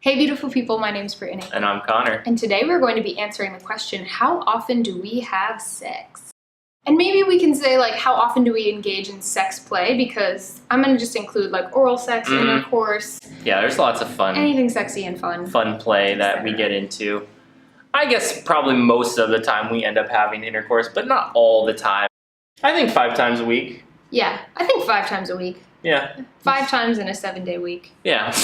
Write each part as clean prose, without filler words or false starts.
Hey beautiful people, my name's Brittany. And I'm Connor. And today we're going to be answering the question, how often do we have sex? And maybe we can say how often do we engage in sex play, because I'm going to just include oral sex, intercourse. Yeah, there's lots of fun. Anything sexy and fun. Fun play that we get into. I guess probably most of the time we end up having intercourse, but not all the time. I think 5 times a week. Yeah, I think 5 times a week. Yeah. 5 times in a 7-day week. Yeah.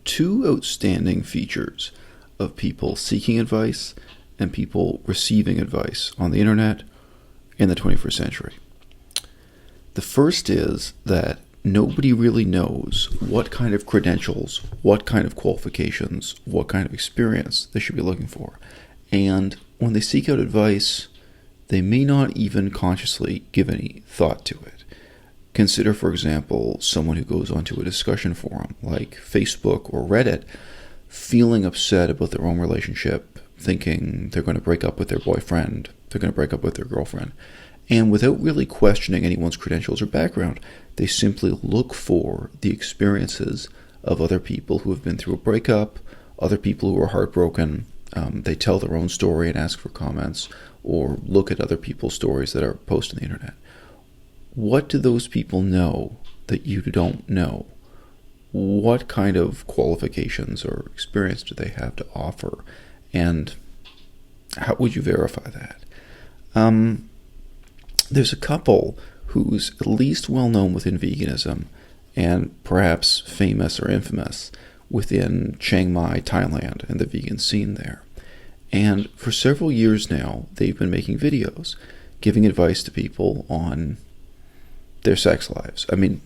Two outstanding features of people seeking advice and people receiving advice on the internet in the 21st century. The first is that nobody really knows what kind of credentials, what kind of qualifications, what kind of experience they should be looking for. And when they seek out advice, they may not even consciously give any thought to it. Consider, for example, someone who goes onto a discussion forum like Facebook or Reddit, feeling upset about their own relationship, thinking they're going to break up with their boyfriend, they're going to break up with their girlfriend. And without really questioning anyone's credentials or background, they simply look for the experiences of other people who have been through a breakup, other people who are heartbroken. They tell their own story and ask for comments, or look at other people's stories that are posted on the internet. What do those people know that you don't know? What kind of qualifications or experience do they have to offer? And how would you verify that? There's a couple who's at least well known within veganism and perhaps famous or infamous within Chiang Mai, Thailand, and the vegan scene there. And for several years now, they've been making videos giving advice to people on their sex lives. I mean,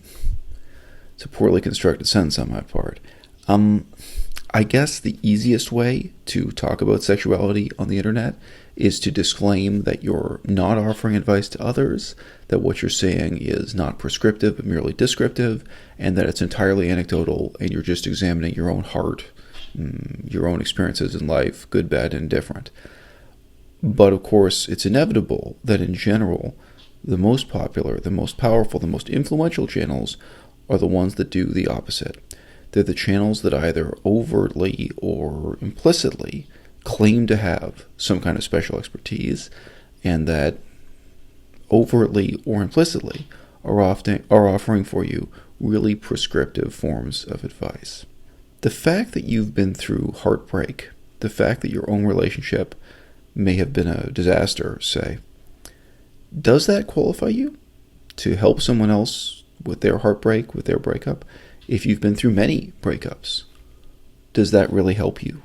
it's a poorly constructed sentence on my part. I guess the easiest way to talk about sexuality on the internet is to disclaim that you're not offering advice to others, that what you're saying is not prescriptive but merely descriptive, and that it's entirely anecdotal and you're just examining your own heart, your own experiences in life, good, bad, and indifferent. But of course, it's inevitable that in general, the most popular, the most powerful, the most influential channels are the ones that do the opposite. They're the channels that either overtly or implicitly claim to have some kind of special expertise, and that overtly or implicitly are offering for you really prescriptive forms of advice. The fact that you've been through heartbreak, the fact that your own relationship may have been a disaster, say, does that qualify you to help someone else with their heartbreak, with their breakup? If you've been through many breakups, does that really help you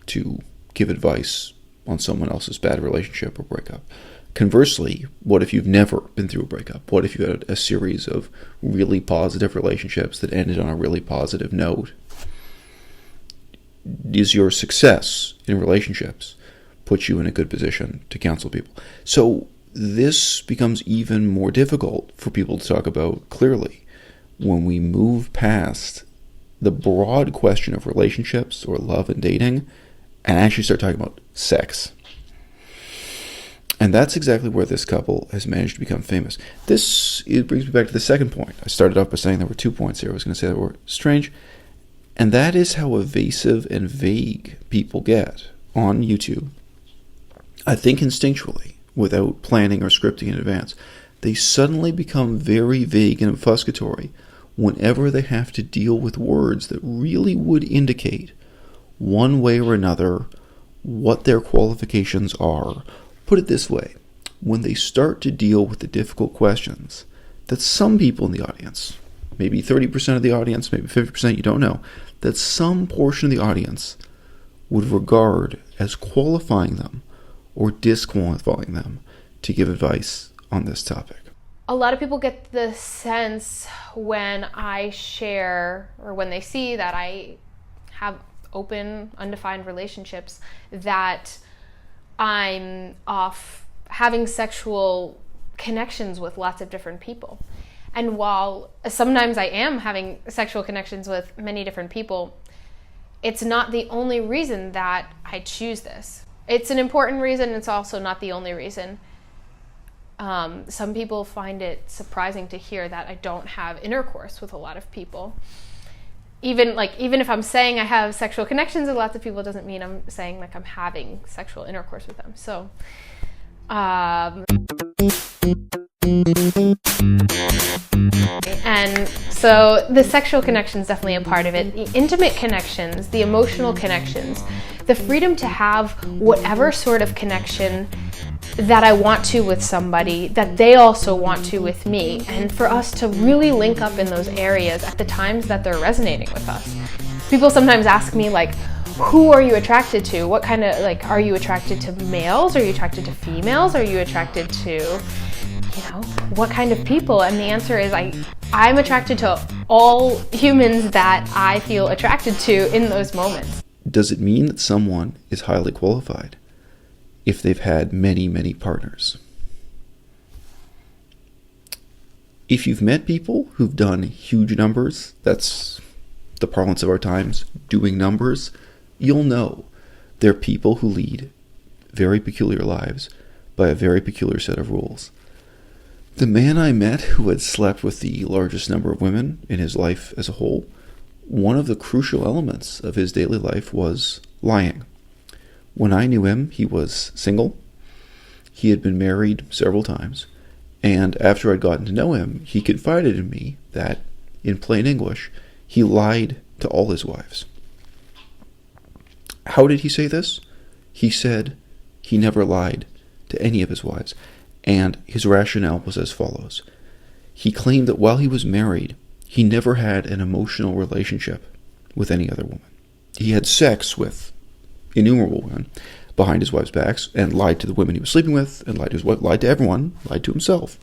to give advice on someone else's bad relationship or breakup? Conversely, what if you've never been through a breakup? What if you had a series of really positive relationships that ended on a really positive note? Does your success in relationships put you in a good position to counsel people? So this becomes even more difficult for people to talk about clearly when we move past the broad question of relationships or love and dating and actually start talking about sex. And that's exactly where this couple has managed to become famous. It brings me back to the second point. I started off by saying there were 2 points here. I was going to say that were strange. And that is how evasive and vague people get on YouTube. I think instinctually, without planning or scripting in advance, they suddenly become very vague and obfuscatory whenever they have to deal with words that really would indicate one way or another what their qualifications are. Put it this way, when they start to deal with the difficult questions that some people in the audience, maybe 30% of the audience, maybe 50%, you don't know, that some portion of the audience would regard as qualifying them or disqualifying them to give advice on this topic. A lot of people get the sense when I share, or when they see that I have open, undefined relationships, that I'm off having sexual connections with lots of different people. And while sometimes I am having sexual connections with many different people, it's not the only reason that I choose this. It's an important reason, it's also not the only reason. Some people find it surprising to hear that I don't have intercourse with a lot of people. Even if I'm saying I have sexual connections with lots of people, doesn't mean I'm saying like I'm having sexual intercourse with them. So, and so the sexual connection is definitely a part of it. The intimate connections, the emotional connections, the freedom to have whatever sort of connection that I want to with somebody, that they also want to with me, and for us to really link up in those areas at the times that they're resonating with us. People sometimes ask me, like, who are you attracted to? What kind of, like, are you attracted to males? Are you attracted to females? Are you attracted to, what kind of people? And the answer is I'm attracted to all humans that I feel attracted to in those moments. Does it mean that someone is highly qualified if they've had many, many partners? If you've met people who've done huge numbers, that's the parlance of our times, doing numbers, you'll know they're people who lead very peculiar lives by a very peculiar set of rules. The man I met who had slept with the largest number of women in his life as a whole, one of the crucial elements of his daily life was lying. When I knew him, he was single. He had been married several times. And after I'd gotten to know him, he confided in me that, in plain English, he lied to all his wives. How did he say this? He said he never lied to any of his wives. And his rationale was as follows. He claimed that while he was married, he never had an emotional relationship with any other woman. He had sex with innumerable women behind his wife's backs and lied to the women he was sleeping with and lied to his wife, lied to everyone, lied to himself.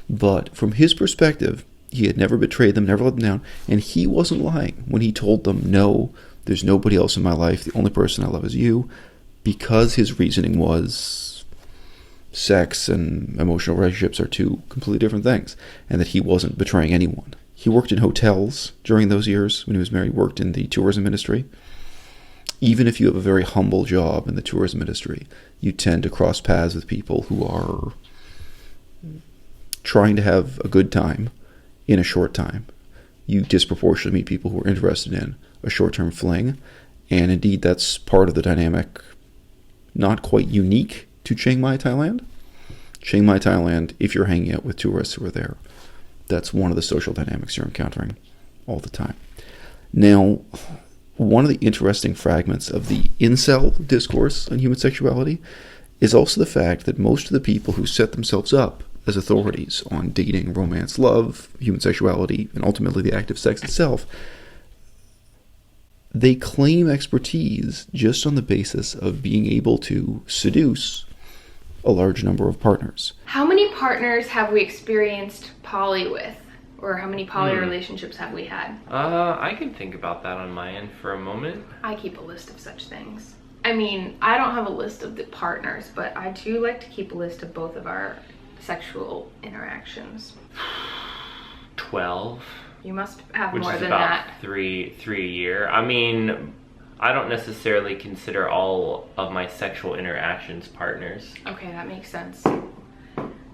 But from his perspective, he had never betrayed them, never let them down, and he wasn't lying when he told them, no, there's nobody else in my life, the only person I love is you, because his reasoning was sex and emotional relationships are two completely different things, and that he wasn't betraying anyone. He worked in hotels during those years when he was married, worked in the tourism industry. Even if you have a very humble job in the tourism industry, you tend to cross paths with people who are trying to have a good time in a short time. You disproportionately meet people who are interested in a short-term fling, and indeed that's part of the dynamic, not quite unique to Chiang Mai, Thailand. Chiang Mai, Thailand, if you're hanging out with tourists who are there, that's one of the social dynamics you're encountering all the time. Now, one of the interesting fragments of the incel discourse on human sexuality is also the fact that most of the people who set themselves up as authorities on dating, romance, love, human sexuality, and ultimately the act of sex itself, they claim expertise just on the basis of being able to seduce a large number of partners. How many partners have we experienced poly with? Or how many poly relationships have we had? I can think about that on my end for a moment. I keep a list of such things. I mean, I don't have a list of the partners, but I do like to keep a list of both of our sexual interactions. 12. You must have which more is than about that. three a year. I mean, I don't necessarily consider all of my sexual interactions partners. Okay, that makes sense.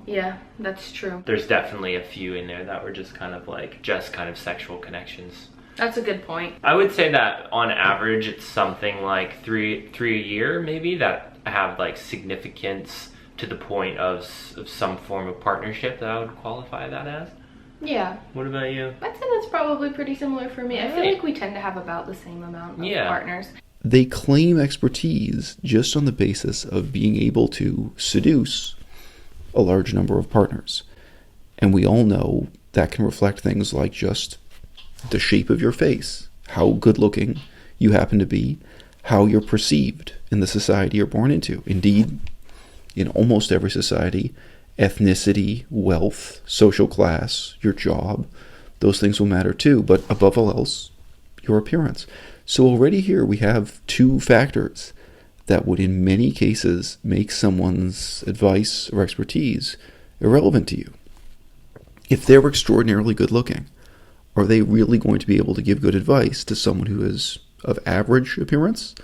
Yeah, that's true. There's definitely a few in there that were just kind of sexual connections. That's a good point. I would say that on average it's something like three a year maybe that have like significance to the point of some form of partnership that I would qualify that as. Yeah. What about you? I'd say that's probably pretty similar for me. I feel like we tend to have about the same amount of partners. They claim expertise just on the basis of being able to seduce a large number of partners. And we all know that can reflect things like just the shape of your face, how good looking you happen to be, how you're perceived in the society you're born into. Indeed, in almost every society, ethnicity, wealth, social class, your job, those things will matter too, but above all else, your appearance. So already here we have two factors that would in many cases make someone's advice or expertise irrelevant to you. If they're extraordinarily good looking, are they really going to be able to give good advice to someone who is of average appearance,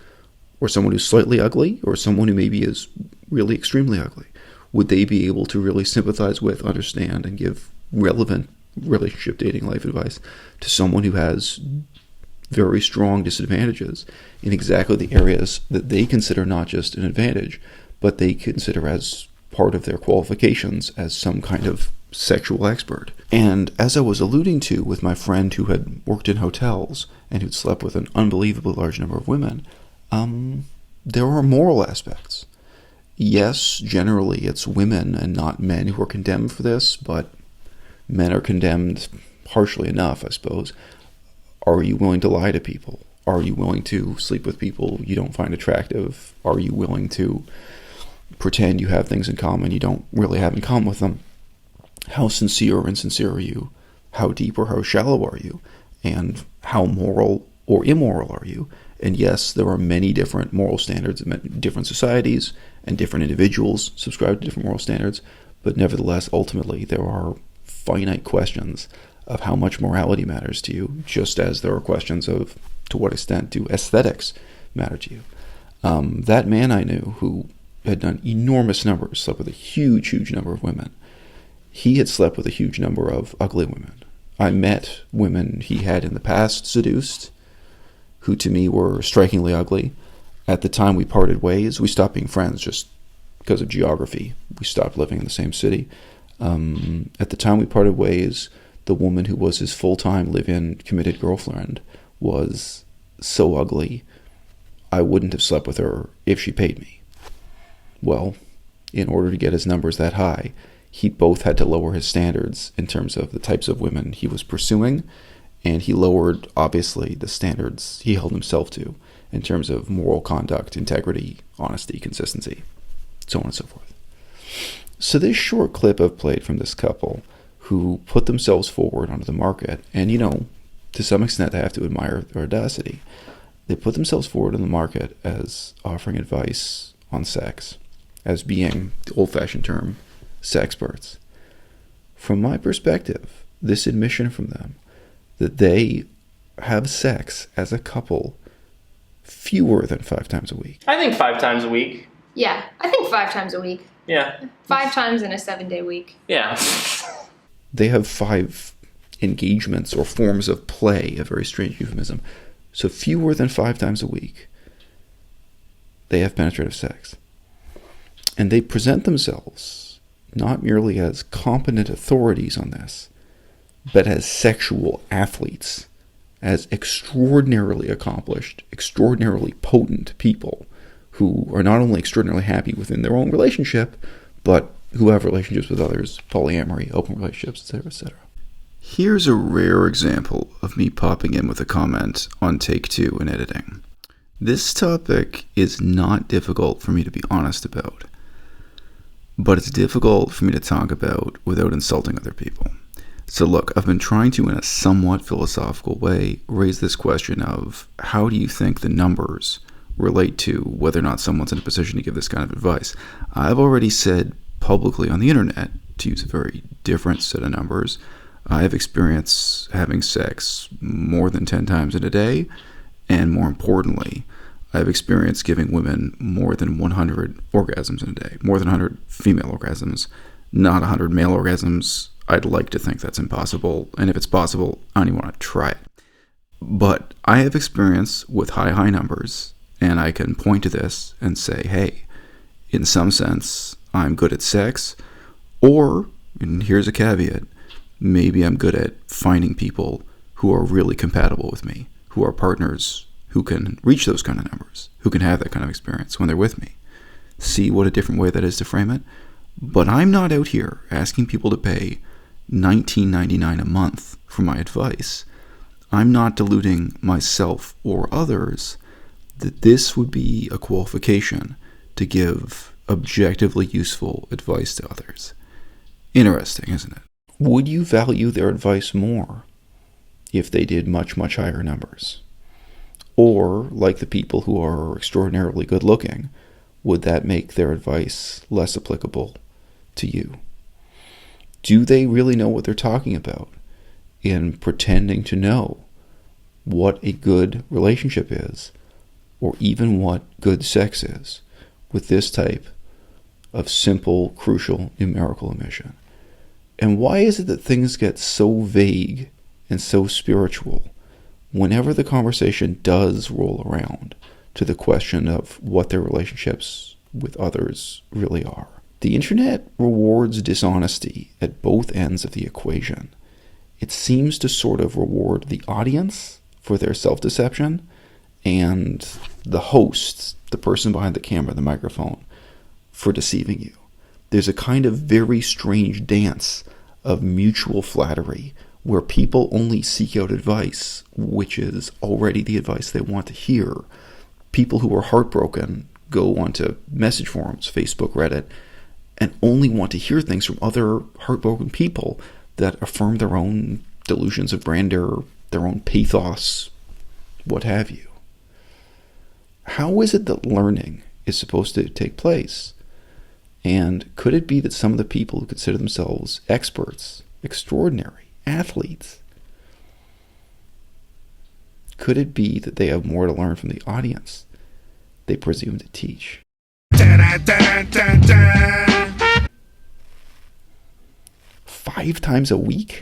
or someone who's slightly ugly, or someone who maybe is really extremely ugly? Would they be able to really sympathize with, understand, and give relevant relationship dating life advice to someone who has very strong disadvantages in exactly the areas that they consider not just an advantage, but they consider as part of their qualifications as some kind of sexual expert? And as I was alluding to with my friend who had worked in hotels and who'd slept with an unbelievably large number of women, there are moral aspects. Yes, generally it's women and not men who are condemned for this, but men are condemned harshly enough, I suppose. Are you willing to lie to people? Are you willing to sleep with people you don't find attractive? Are you willing to pretend you have things in common you don't really have in common with them? How sincere or insincere are you? How deep or how shallow are you? And how moral or immoral are you? And yes, there are many different moral standards in different societies, and different individuals subscribe to different moral standards, but nevertheless, ultimately, there are finite questions of how much morality matters to you, just as there are questions of to what extent do aesthetics matter to you. That man I knew who had done enormous numbers, slept with a huge number of women, he had slept with a huge number of ugly women. I met women he had in the past seduced, who to me were strikingly ugly. At the time we parted ways, we stopped being friends just because of geography. We stopped living in the same city. At the time we parted ways, the woman who was his full-time live-in committed girlfriend was so ugly, I wouldn't have slept with her if she paid me. Well, in order to get his numbers that high, he both had to lower his standards in terms of the types of women he was pursuing, and he lowered, obviously, the standards he held himself to in terms of moral conduct, integrity, honesty, consistency, so on and so forth. So this short clip I've played from this couple who put themselves forward onto the market, and, to some extent I have to admire their audacity. They put themselves forward on the market as offering advice on sex, as being, the old-fashioned term, sexperts. From my perspective, this admission from them that they have sex as a couple fewer than 5 times a week. I think 5 times a week. Yeah, I think 5 times a week. Yeah. 5 times in a 7-day week. Yeah. They have 5 engagements or forms of play, a very strange euphemism. So fewer than 5 times a week, they have penetrative sex. And they present themselves not merely as competent authorities on this, but as sexual athletes, as extraordinarily accomplished, extraordinarily potent people who are not only extraordinarily happy within their own relationship, but who have relationships with others, polyamory, open relationships, etc., etc. Here's a rare example of me popping in with a comment on take 2 in editing. This topic is not difficult for me to be honest about, but it's difficult for me to talk about without insulting other people. So look, I've been trying to, in a somewhat philosophical way, raise this question of how do you think the numbers relate to whether or not someone's in a position to give this kind of advice. I've already said publicly on the internet, to use a very different set of numbers, I have experience having sex more than 10 times in a day, and more importantly, I have experience giving women more than 100 orgasms in a day, more than 100 female orgasms, not 100 male orgasms. I'd like to think that's impossible, and if it's possible, I don't even want to try it. But I have experience with high numbers, and I can point to this and say, hey, in some sense, I'm good at sex, or, and here's a caveat, maybe I'm good at finding people who are really compatible with me, who are partners who can reach those kind of numbers, who can have that kind of experience when they're with me. See what a different way that is to frame it? But I'm not out here asking people to pay $19.99 a month for my advice. I'm not deluding myself or others that this would be a qualification to give objectively useful advice to others. Interesting, isn't it? Would you value their advice more if they did much higher numbers? Or, like the people who are extraordinarily good looking, would that make their advice less applicable to you? Do they really know what they're talking about in pretending to know what a good relationship is, or even what good sex is, with this type of simple, crucial numerical emission? And why is it that things get so vague and so spiritual whenever the conversation does roll around to the question of what their relationships with others really are? The internet rewards dishonesty at both ends of the equation. It seems to sort of reward the audience for their self-deception and the host, the person behind the camera, the microphone, for deceiving you. There's a kind of very strange dance of mutual flattery where people only seek out advice, which is already the advice they want to hear. People who are heartbroken go onto message forums, Facebook, Reddit, and only want to hear things from other heartbroken people that affirm their own delusions of grandeur, their own pathos, what have you. How is it that learning is supposed to take place? And could it be that some of the people who consider themselves experts, extraordinary athletes, could it be that they have more to learn from the audience they presume to teach? 5 times a week?